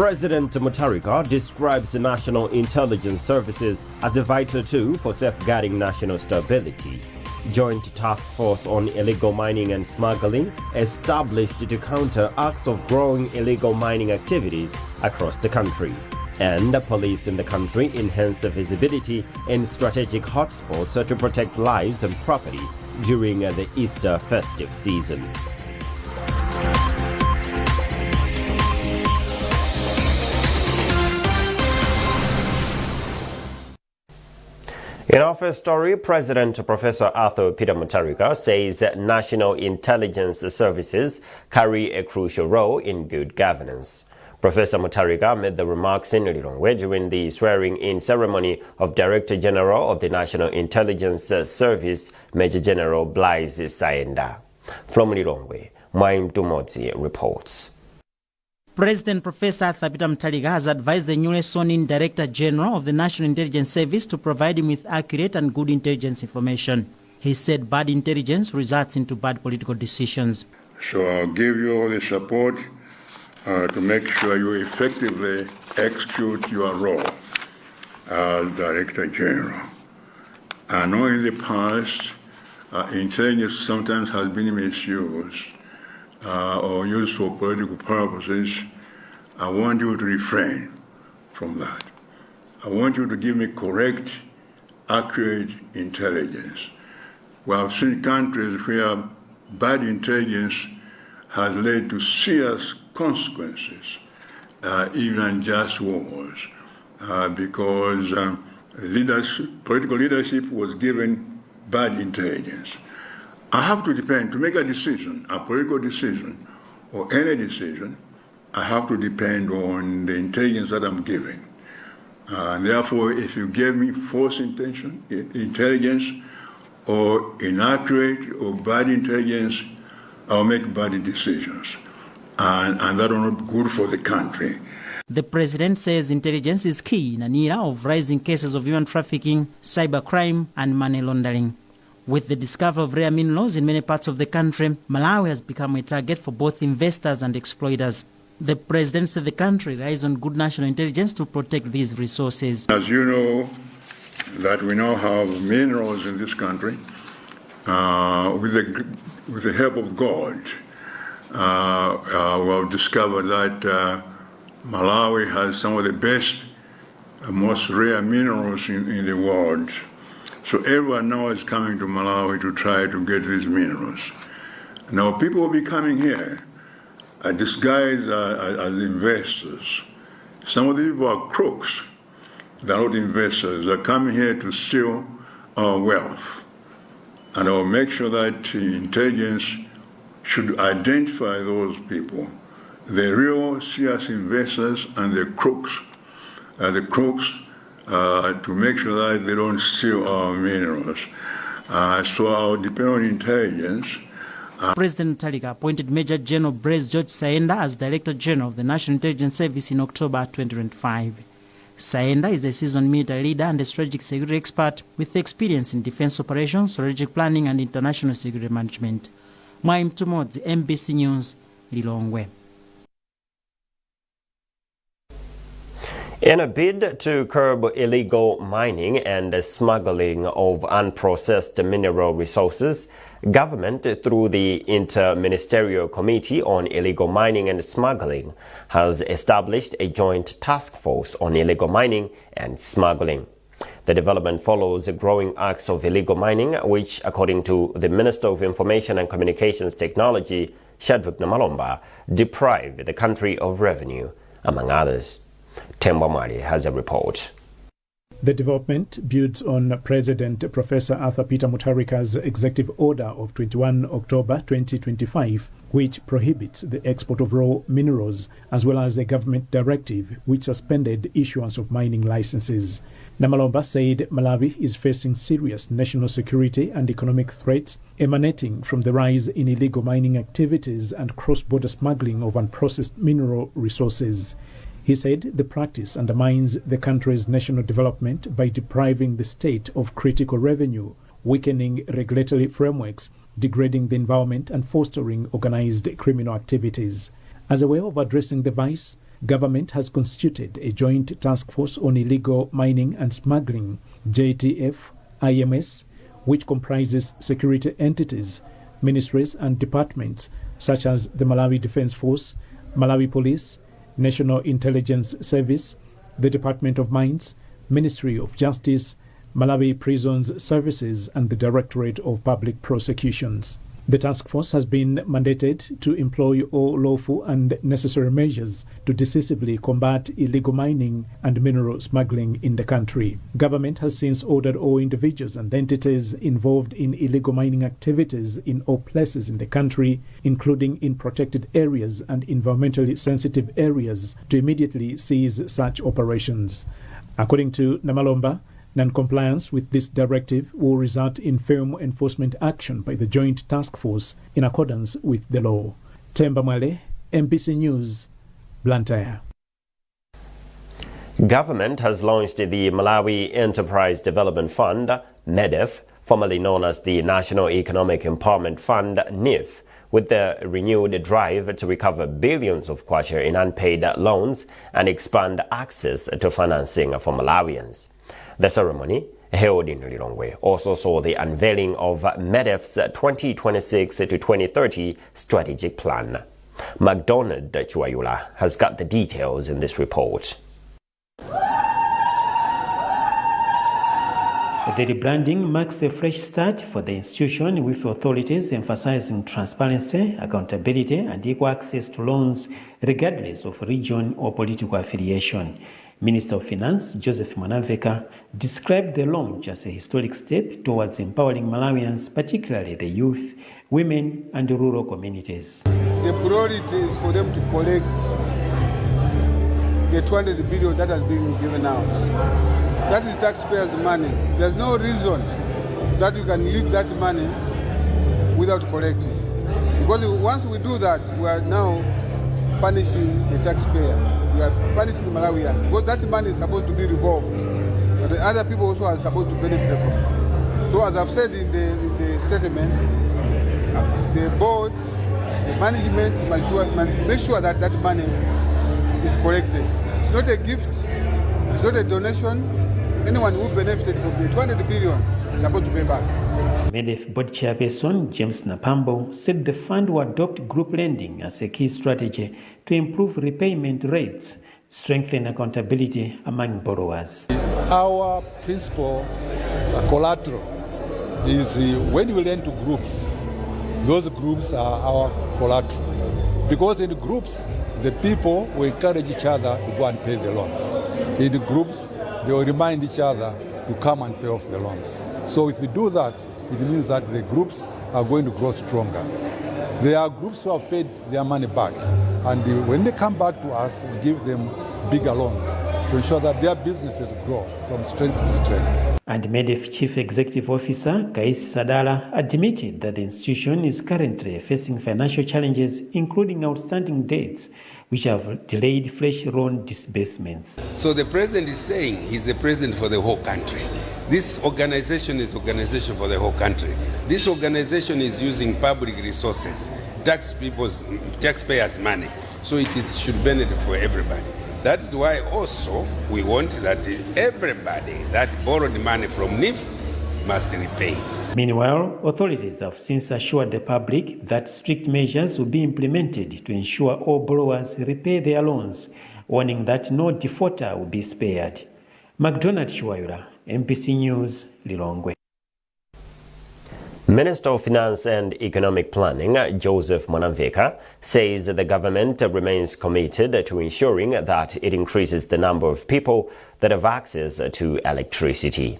President Mutharika describes the National Intelligence Services as a vital tool for safeguarding national stability. Joint Task Force on Illegal Mining and Smuggling established to counter acts of growing illegal mining activities across the country. And the police in the country enhance visibility in strategic hotspots to protect lives and property during the Easter festive season. In our first story, President Professor Arthur Peter Mutharika says national intelligence services carry a crucial role in good governance. Professor Mutharika made the remarks in Lilongwe during the swearing-in ceremony of Director General of the National Intelligence Service, Major General Blaise Saenda. From Lilongwe, Maim Tumotsi reports. President Professor Arthur Peter Mutharika has advised the newly sworn-in Director General of the National Intelligence Service to provide him with accurate and good intelligence information. He said bad intelligence results into bad political decisions. So I'll give you all the support to make sure you effectively execute your role as Director General. I know in the past, intelligence sometimes has been misused or used for political purposes. I want you to refrain from that. I want you to give me correct, accurate intelligence. We have seen countries where bad intelligence has led to serious consequences, even unjust wars, because political leadership was given bad intelligence. I have to depend, to make a decision, a political decision, or any decision, I have to depend on the intelligence that I'm giving. And therefore, if you give me false intelligence, or inaccurate or bad intelligence, I'll make bad decisions. And that are not good for the country. The president says intelligence is key in an era of rising cases of human trafficking, cybercrime, and money laundering. With the discovery of rare minerals in many parts of the country, Malawi has become a target for both investors and exploiters. The president said the country relies on good national intelligence to protect these resources. As you know, that we now have minerals in this country with the help of God. We have discovered that Malawi has some of the best, most rare minerals in the world. So everyone now is coming to Malawi to try to get these minerals. Now people will be coming here disguised as investors. Some of these people are crooks. They're not investors. They're coming here to steal our wealth. And I'll make sure that intelligence should identify those people, the real serious investors and the crooks, to make sure that they don't steal our minerals. So I'll depend on intelligence. President Mutharika appointed Major General Blaise Saenda as Director General of the National Intelligence Service in October 2025. Saenda is a seasoned military leader and a strategic security expert with experience in defense operations, strategic planning, and international security management. Maim Tumotsi, MBC News, Lilongwe. In a bid to curb illegal mining and smuggling of unprocessed mineral resources, government, through the Inter-Ministerial Committee on Illegal Mining and Smuggling, has established a joint task force on illegal mining and smuggling. The development follows growing acts of illegal mining, which, according to the Minister of Information and Communications Technology, Shadrack Namalomba, deprive the country of revenue, among others. Temba Mari has a report. The development builds on President Professor Arthur Peter Mutharika's Executive Order of 21 October 2025, which prohibits the export of raw minerals, as well as a government directive which suspended issuance of mining licenses. Namalomba said Malawi is facing serious national security and economic threats emanating from the rise in illegal mining activities and cross-border smuggling of unprocessed mineral resources. He said the practice undermines the country's national development by depriving the state of critical revenue, weakening regulatory frameworks, degrading the environment, and fostering organized criminal activities. As a way of addressing the vice, government has constituted a joint task force on illegal mining and smuggling, JTF, IMS, which comprises security entities, ministries and departments such as the Malawi Defense Force, Malawi Police, National Intelligence Service, the Department of Mines, Ministry of Justice, Malawi Prisons Services and the Directorate of Public Prosecutions. The task force has been mandated to employ all lawful and necessary measures to decisively combat illegal mining and mineral smuggling in the country. Government has since ordered all individuals and entities involved in illegal mining activities in all places in the country, including in protected areas and environmentally sensitive areas, to immediately cease such operations. According to Namalomba, non-compliance with this directive will result in firm enforcement action by the Joint Task Force in accordance with the law. Temba Mwale, MPC News, Blantyre. Government has launched the Malawi Enterprise Development Fund, MEDEF, formerly known as the National Economic Empowerment Fund, NIF, with the renewed drive to recover billions of kwacha in unpaid loans and expand access to financing for Malawians. The ceremony, held in Lilongwe, also saw the unveiling of MEDEF's 2026 to 2030 strategic plan. McDonald Chuayula has got the details in this report. The rebranding marks a fresh start for the institution, with authorities emphasizing transparency, accountability and equal access to loans regardless of region or political affiliation. Minister of Finance Joseph Mwanamveka described the launch as a historic step towards empowering Malawians, particularly the youth, women and rural communities. The priority is for them to collect the 200 billion that has been given out. That is taxpayers' money. There's no reason that you can leave that money without collecting. Because once we do that, we are now punishing the taxpayer. We are punishing the Malawian. Because that money is supposed to be revolved. But the other people also are supposed to benefit from that. So as I've said in the statement, the board, the management must make sure that that money is collected. It's not a gift. It's not a donation. Anyone who benefited from the 200 billion is supposed to pay back. MEDEF board chairperson James Napambo said the fund will adopt group lending as a key strategy to improve repayment rates, strengthen accountability among borrowers. Our principal collateral is when we lend to groups, those groups are our collateral. Because in the groups, the people will encourage each other to go and pay the loans. In the groups, they will remind each other to come and pay off the loans. So if we do that, it means that the groups are going to grow stronger. There are groups who have paid their money back, and when they come back to us, we give them bigger loans to ensure that their businesses grow from strength to strength. And MEDEF Chief Executive Officer Kaisi Sadala admitted that the institution is currently facing financial challenges, including outstanding debts, which have delayed fresh loan disbursements. So the president is saying he's the president for the whole country. This organization is organization for the whole country. This organization is using public resources, taxpayers' money, so it should benefit for everybody. That is why also we want that everybody that borrowed money from NIF must repay. Meanwhile, authorities have since assured the public that strict measures will be implemented to ensure all borrowers repay their loans, warning that no defaulter will be spared. McDonald Chuayura, MPC News, Lilongwe. Minister of Finance and Economic Planning Joseph Mwanamveka says the government remains committed to ensuring that it increases the number of people that have access to electricity.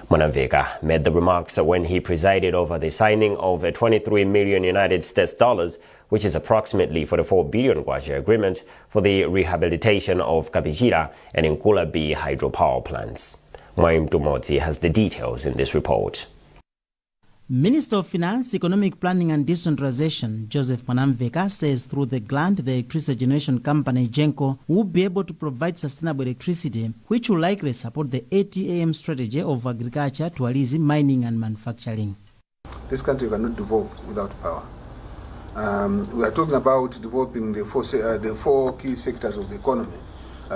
Mwanamveka made the remarks when he presided over the signing of a 23 million United States dollars, which is approximately 44 billion kwacha agreement for the rehabilitation of Kapijira and Nkula B hydropower plants. Mwaim Tumoti has the details in this report. Minister of Finance, Economic Planning and Decentralization Joseph Mwanamveka says through the grant, the electricity generation company Genco will be able to provide sustainable electricity, which will likely support the 80am strategy of agriculture, tourism, mining and manufacturing. This country cannot develop without power. We are talking about developing the four key sectors of the economy,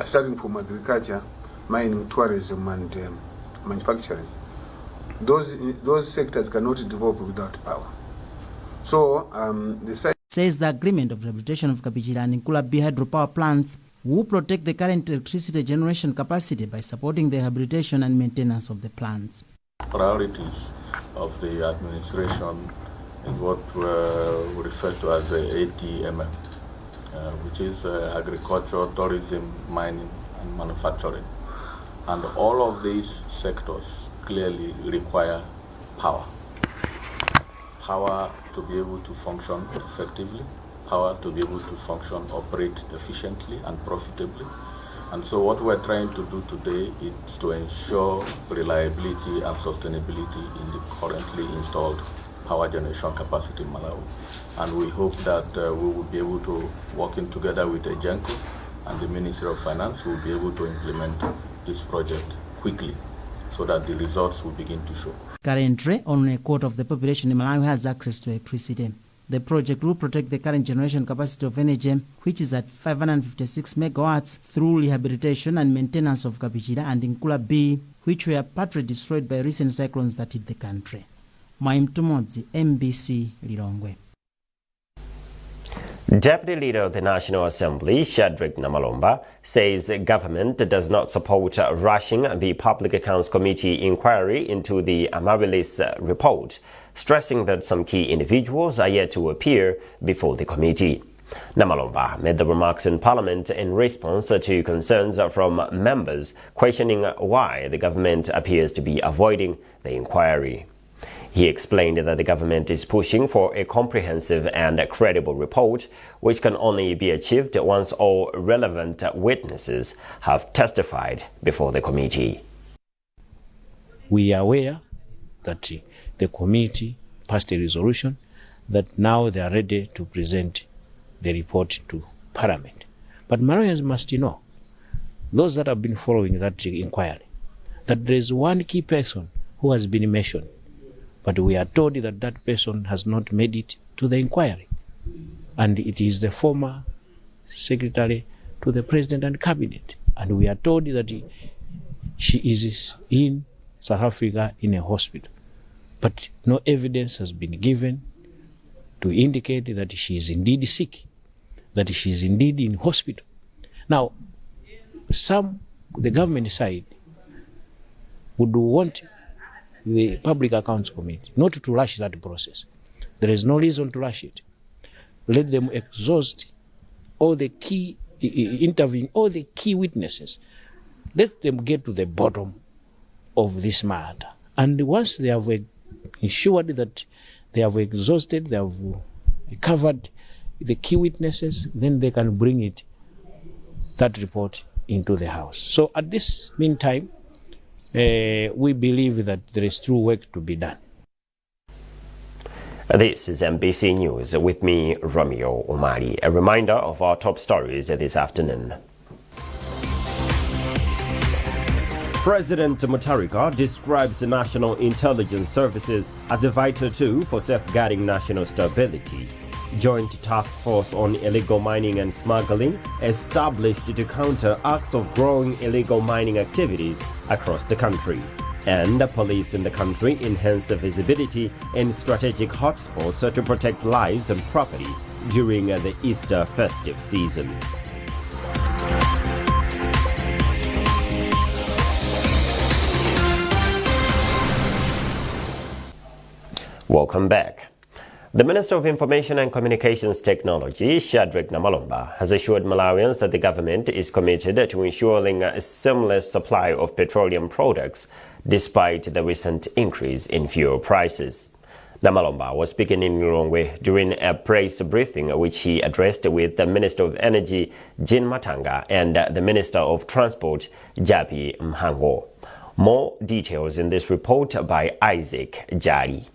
starting from agriculture, mining, tourism, and manufacturing. Those sectors cannot develop without power. So says the agreement of rehabilitation of Kapichira and Nkulabi hydropower plants will protect the current electricity generation capacity by supporting the rehabilitation and maintenance of the plants. Priorities of the administration is what we refer to as the ATMM, which is agriculture, tourism, mining, and manufacturing. And all of these sectors clearly require power. Power to be able to function effectively, power to be able to function, operate efficiently and profitably. And so what we're trying to do today is to ensure reliability and sustainability in the currently installed power generation capacity in Malawi. And we hope that we will be able to, working together with Ejenco and the Ministry of Finance, will be able to implement this project quickly so that the results will begin to show. Currently, only a quarter of the population in Malawi has access to electricity. The project will protect the current generation capacity of energy, which is at 556 megawatts, through rehabilitation and maintenance of Kapichira and Nkulabi, which were partly destroyed by recent cyclones that hit the country. Maimtumodzi, MBC, Lilongwe. Deputy Leader of the National Assembly, Shadrack Namalomba, says government does not support rushing the Public Accounts Committee inquiry into the Amarilis report, stressing that some key individuals are yet to appear before the committee. Namalomba made the remarks in Parliament in response to concerns from members questioning why the government appears to be avoiding the inquiry. He explained that the government is pushing for a comprehensive and credible report, which can only be achieved once all relevant witnesses have testified before the committee. We are aware that the committee passed a resolution that now they are ready to present the report to Parliament. But Malawians must know, those that have been following that inquiry, that there is one key person who has been mentioned, but we are told that that person has not made it to the inquiry. And it is the former secretary to the president and cabinet. And we are told that she is in South Africa in a hospital. But no evidence has been given to indicate that she is indeed sick, that she is indeed in hospital. Now, the government side would want the Public Accounts Committee not to rush that process. There is no reason to rush it. Let them exhaust all the key, interviewing all the key witnesses. Let them get to the bottom of this matter. And once they have ensured that they have exhausted, they have covered the key witnesses, then they can bring that report into the House. So at this meantime, we believe that there is true work to be done. This is MBC News with me, Romeo Omari. A reminder of our top stories this afternoon. President Mutharika describes the National Intelligence Services as a vital tool for safeguarding national stability. Joint Task Force on Illegal Mining and Smuggling established to counter acts of growing illegal mining activities across the country. And the police in the country enhance visibility in strategic hotspots to protect lives and property during the Easter festive season. Welcome back. The Minister of Information and Communications Technology, Shadrack Namalomba, has assured Malawians that the government is committed to ensuring a seamless supply of petroleum products despite the recent increase in fuel prices. Namalomba was speaking in Lilongwe during a press briefing which he addressed with the Minister of Energy, Jean Matanga, and the Minister of Transport, Japi Mhango. More details in this report by Isaac Jari.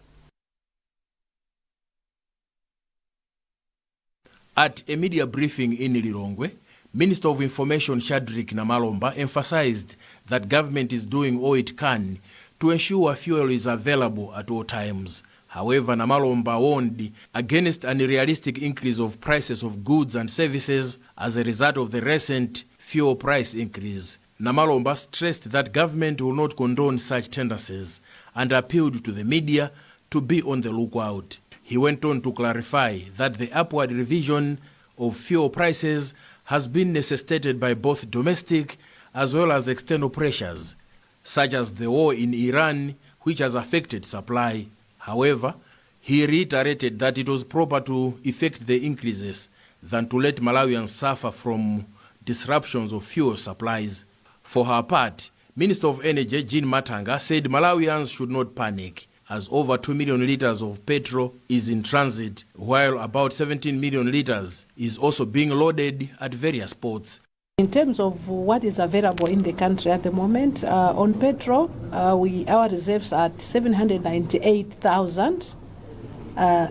At a media briefing in Lilongwe, Minister of Information Shadrack Namalomba emphasized that government is doing all it can to ensure fuel is available at all times. However, Namalomba warned against an unrealistic increase of prices of goods and services as a result of the recent fuel price increase. Namalomba stressed that government will not condone such tendencies and appealed to the media to be on the lookout. He went on to clarify that the upward revision of fuel prices has been necessitated by both domestic as well as external pressures, such as the war in Iran, which has affected supply. However, he reiterated that it was proper to effect the increases than to let Malawians suffer from disruptions of fuel supplies. For her part, Minister of Energy Jean Matanga said Malawians should not panic, as over 2 million litres of petrol is in transit, while about 17 million litres is also being loaded at various ports. In terms of what is available in the country at the moment, on petrol, our reserves are at 798,000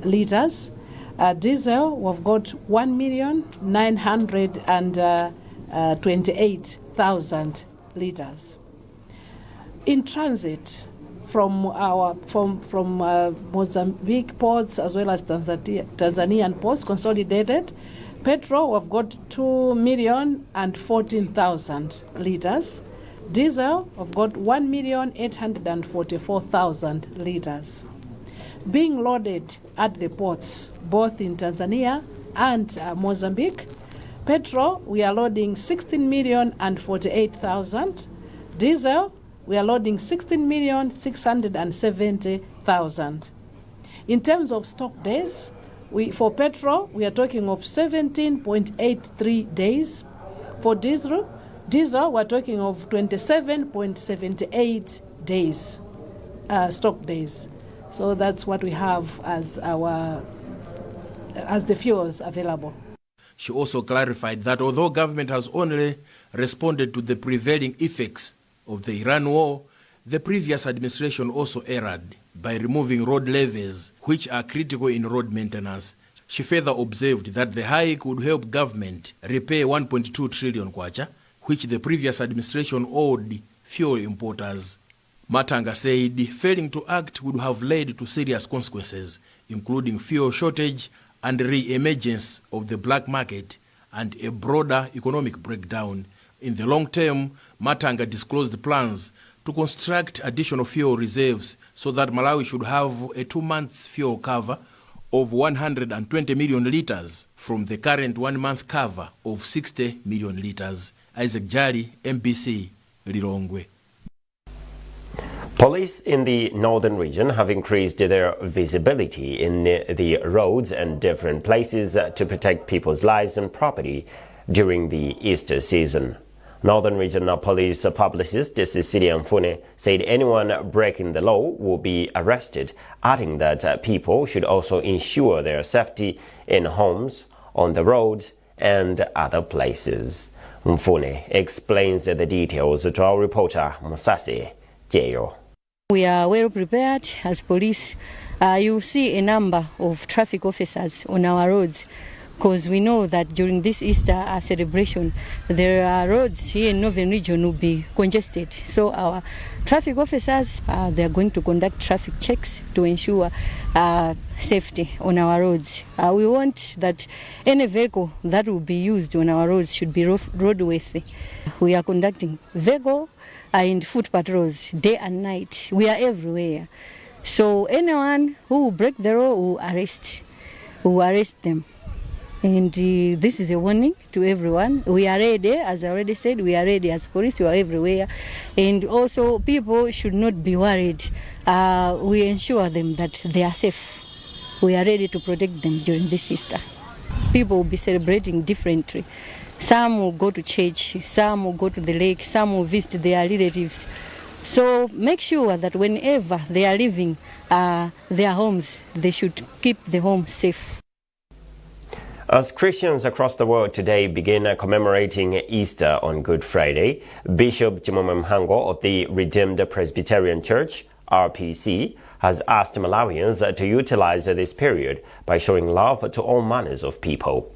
litres. Diesel, we've got 1,928,000 litres. In transit from Mozambique ports as well as Tanzanian ports consolidated, petrol, we've got 2,014,000 litres. Diesel, we've got 1,844,000 litres. Being loaded at the ports, both in Tanzania and Mozambique, petrol, we are loading 16,048,000. Diesel, we are loading 16,670,000. In terms of stock days, for petrol, we are talking of 17.83 days. For diesel, we're talking of 27.78 days, stock days. So that's what we have as the fuels available. She also clarified that although government has only responded to the prevailing effects of the Iran war, the previous administration also erred by removing road levies, which are critical in road maintenance. She further observed that the hike would help government repay 1.2 trillion kwacha, which the previous administration owed fuel importers. Matanga said failing to act would have led to serious consequences, including fuel shortage and re-emergence of the black market and a broader economic breakdown. In the long term, Matanga disclosed plans to construct additional fuel reserves so that Malawi should have a 2-month fuel cover of 120 million litres from the current 1-month cover of 60 million litres. Isaac Jari, MBC, Lilongwe. Police in the northern region have increased their visibility in the roads and different places to protect people's lives and property during the Easter season. Northern Regional Police publicist Cecilia Nkhani said anyone breaking the law will be arrested, adding that people should also ensure their safety in homes, on the roads, and other places. Nkhani explains the details to our reporter Musase Jeyo. We are well prepared as police. You see a number of traffic officers on our roads, because we know that during this Easter celebration, there are roads here in Northern Region will be congested. So our traffic officers, they are going to conduct traffic checks to ensure safety on our roads. We want that any vehicle that will be used on our roads should be roadworthy. We are conducting vehicle and foot patrols day and night. We are everywhere. So anyone who will break the law will arrest them. And this is a warning to everyone. We are ready, as I already said, we are ready as police, we are everywhere. And also people should not be worried. We ensure them that they are safe. We are ready to protect them during this Easter. People will be celebrating differently. Some will go to church, some will go to the lake, some will visit their relatives. So make sure that whenever they are leaving their homes, they should keep the home safe. As Christians across the world today begin commemorating Easter on Good Friday, Bishop Chimwemwe Mhango of the Redeemed Presbyterian Church, RPC, has asked Malawians to utilize this period by showing love to all manners of people.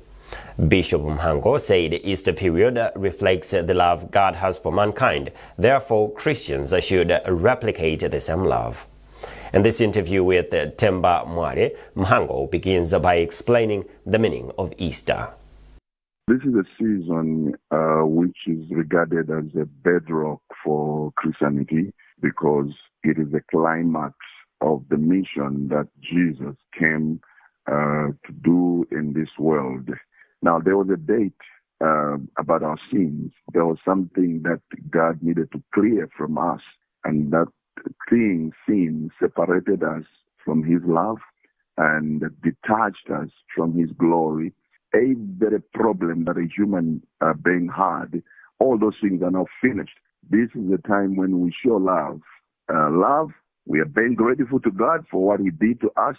Bishop Mhango said the Easter period reflects the love God has for mankind. Therefore, Christians should replicate the same love. In this interview with Temba Mware, Mhango begins by explaining the meaning of Easter. This is a season which is regarded as a bedrock for Christianity because it is the climax of the mission that Jesus came to do in this world. Now, there was a date about our sins. There was something that God needed to clear from us, and that sin separated us from His love and detached us from His glory. A very problem that a human being had, all those things are now finished. This is the time when we show love. We are being grateful to God for what He did to us.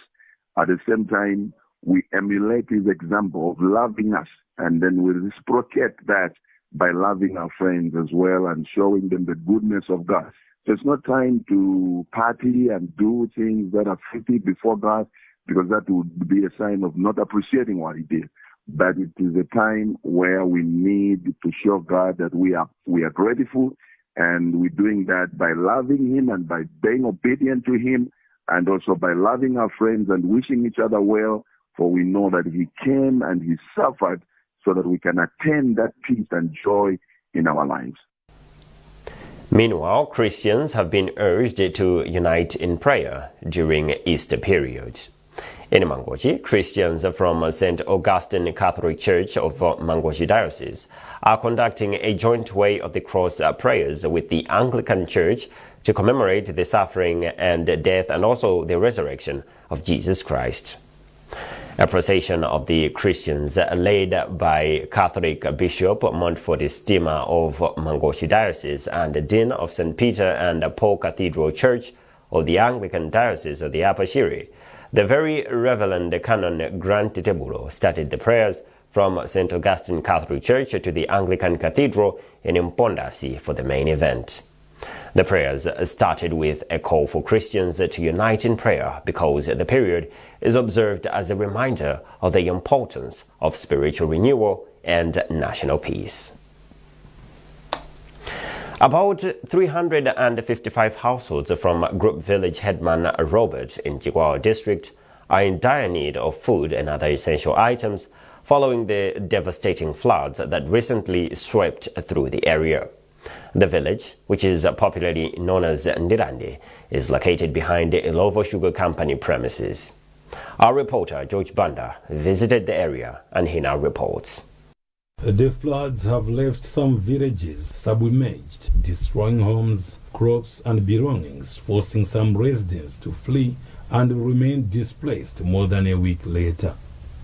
At the same time, we emulate His example of loving us, and then we reciprocate that by loving our friends as well and showing them the goodness of God. So it's not time to party and do things that are filthy before God, because that would be a sign of not appreciating what He did. But it is a time where we need to show God that we are grateful, and we're doing that by loving Him and by being obedient to Him, and also by loving our friends and wishing each other well, for we know that He came and He suffered so that we can attain that peace and joy in our lives. Meanwhile, Christians have been urged to unite in prayer during Easter period. In Mangochi, Christians from St. Augustine Catholic Church of Mangochi Diocese are conducting a joint Way of the Cross prayers with the Anglican Church to commemorate the suffering and death and also the resurrection of Jesus Christ. A procession of the Christians led by Catholic Bishop Montfort Stima of Mangochi Diocese and Dean of St. Peter and Paul Cathedral Church of the Anglican Diocese of the Upper Shiri, the Very Reverend Canon Grant Tebulo started the prayers from St. Augustine Catholic Church to the Anglican Cathedral in Impondasi for the main event. The prayers started with a call for Christians to unite in prayer because the period is observed as a reminder of the importance of spiritual renewal and national peace. About 355 households from Group Village Headman Robert in Jigwao District are in dire need of food and other essential items following the devastating floods that recently swept through the area. The village, which is popularly known as Ndirande, is located behind the Ilovo Sugar Company premises. Our reporter, George Banda, visited the area and he now reports. The floods have left some villages submerged, destroying homes, crops and belongings, forcing some residents to flee and remain displaced more than a week later.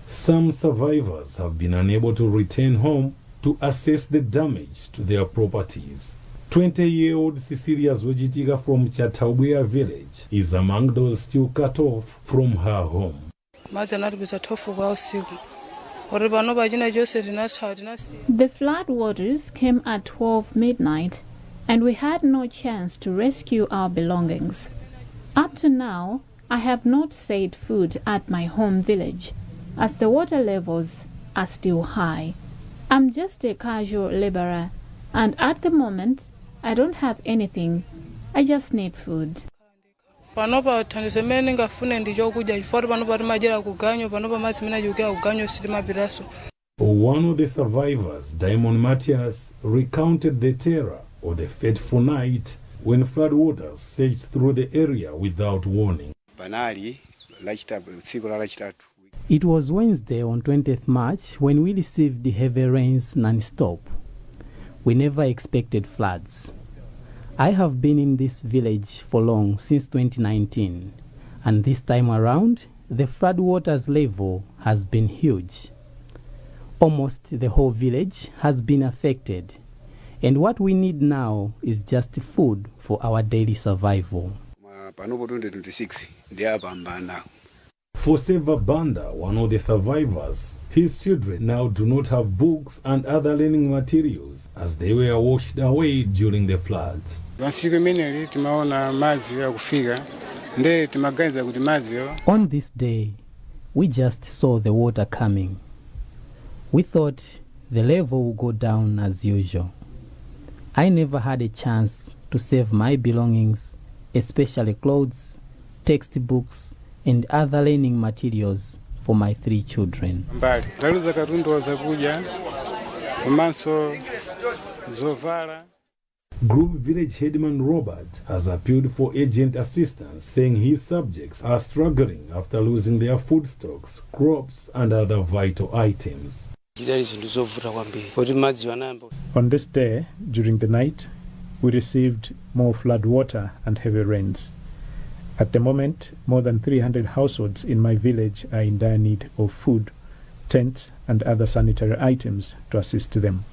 Some survivors have been unable to return home to assess the damage to their properties. 20-year-old Cecilia Zojitika from Chataubuya village is among those still cut off from her home. The flood waters came at 12 midnight and we had no chance to rescue our belongings. Up to now, I have not saved food at my home village as the water levels are still high. I'm just a casual laborer and at the moment I don't have anything. I just need food. One of the survivors, Diamond Matthias, recounted the terror of the fateful night when floodwaters surged through the area without warning. It was Wednesday on 20th March when we received the heavy rains non-stop. We never expected floods. I have been in this village for long, since 2019, and this time around, the floodwaters level has been huge. Almost the whole village has been affected, and what we need now is just food for our daily survival. For Seva Banda, one of the survivors, his children now do not have books and other learning materials as they were washed away during the floods. On this day, we just saw the water coming. We thought the level would go down as usual. I never had a chance to save my belongings, especially clothes, textbooks, and other learning materials for my 3 children. Group village headman Robert has appealed for agent assistance, saying his subjects are struggling after losing their food stocks, crops, and other vital items. On this day, during the night, we received more flood water and heavy rains. At the moment, more than 300 households in my village are in dire need of food, tents, and other sanitary items to assist them.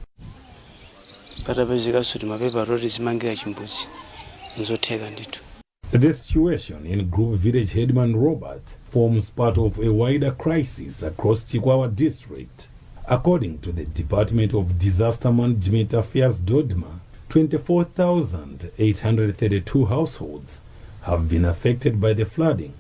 The situation in Group village headman Robert forms part of a wider crisis across Chikwawa district. According to the Department of Disaster Management Affairs DODMA, 24,832 households have been affected by the flooding,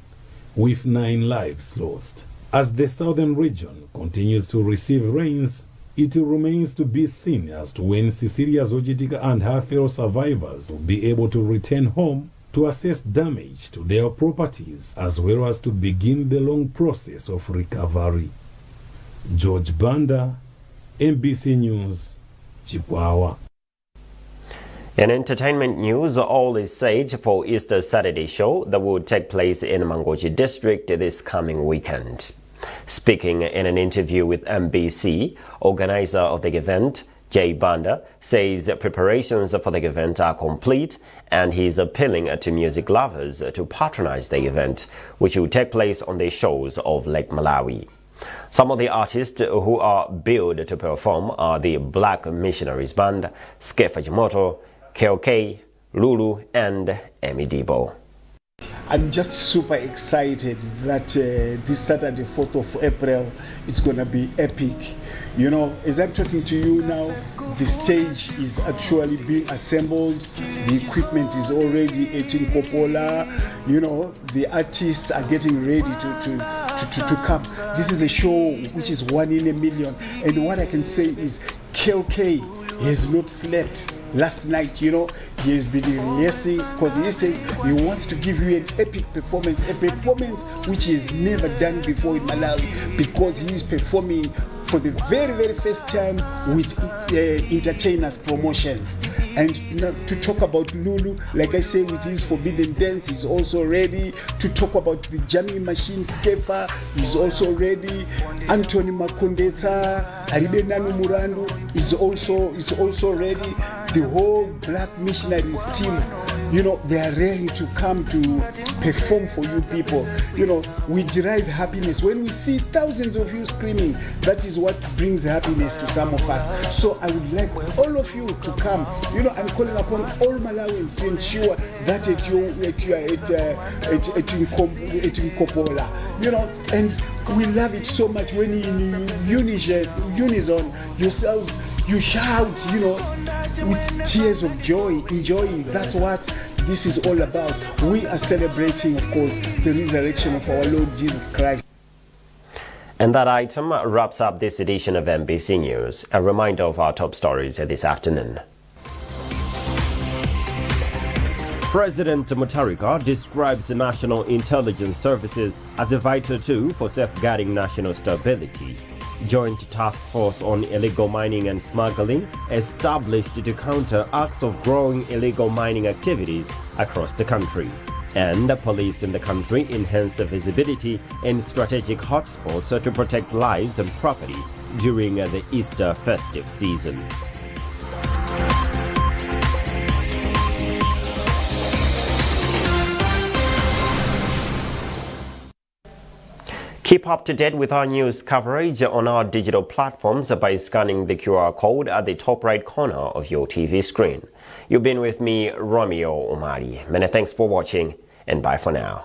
with 9 lives lost. As the southern region continues to receive rains, it remains to be seen as to when Cecilia Zojitika and her fellow survivors will be able to return home to assess damage to their properties, as well as to begin the long process of recovery. George Banda, MBC News, Chikwawa. In entertainment news, all is set for Easter Saturday show that will take place in Mangochi district this coming weekend. Speaking in an interview with MBC, organizer of the event, Jay Banda, says preparations for the event are complete and he is appealing to music lovers to patronize the event, which will take place on the shores of Lake Malawi. Some of the artists who are billed to perform are the Black Missionaries Band, Skefajimoto, KOK, Lulu, and Emi Debo. I'm just super excited that this Saturday, 4th of April, it's going to be epic. You know, as I'm talking to you now, the stage is actually being assembled. The equipment is already at Nkopola. You know, the artists are getting ready to come. This is a show which is 1 in a million. And what I can say is KLK has not slept. Last night, you know, he has been rehearsing because he said he wants to give you an epic performance, a performance which he has never done before in Malawi, because he is performing for the very, very first time with entertainers promotions. And to talk about Lulu, like I say, with his Forbidden Dance, he's also ready. To talk about the jamming machine, Skefa, he's also ready. Anthony Makondeta, Aribenanu Murandu is also ready. The whole Black Missionaries team, you know, they are ready to come to perform for you people. You know, we derive happiness when we see thousands of you screaming. That is what brings happiness to some of us. So I would like all of you to come. You know, I'm calling upon all Malawians to ensure that at Nkopola, you know, and we love it so much when in unison yourselves you shout, you know, with tears of joy, enjoying. That's what this is all about. We are celebrating, of course, the resurrection of our Lord Jesus Christ. And that item wraps up this edition of MBC News. A reminder of our top stories this afternoon. President Mutharika describes the National Intelligence Services as a vital tool for safeguarding national stability. Joint Task Force on Illegal Mining and Smuggling established to counter acts of growing illegal mining activities across the country. And the police in the country enhance visibility in strategic hotspots to protect lives and property during the Easter festive season. Keep up to date with our news coverage on our digital platforms by scanning the QR code at the top right corner of your TV screen. You've been with me, Romeo Omari. Many thanks for watching, and bye for now.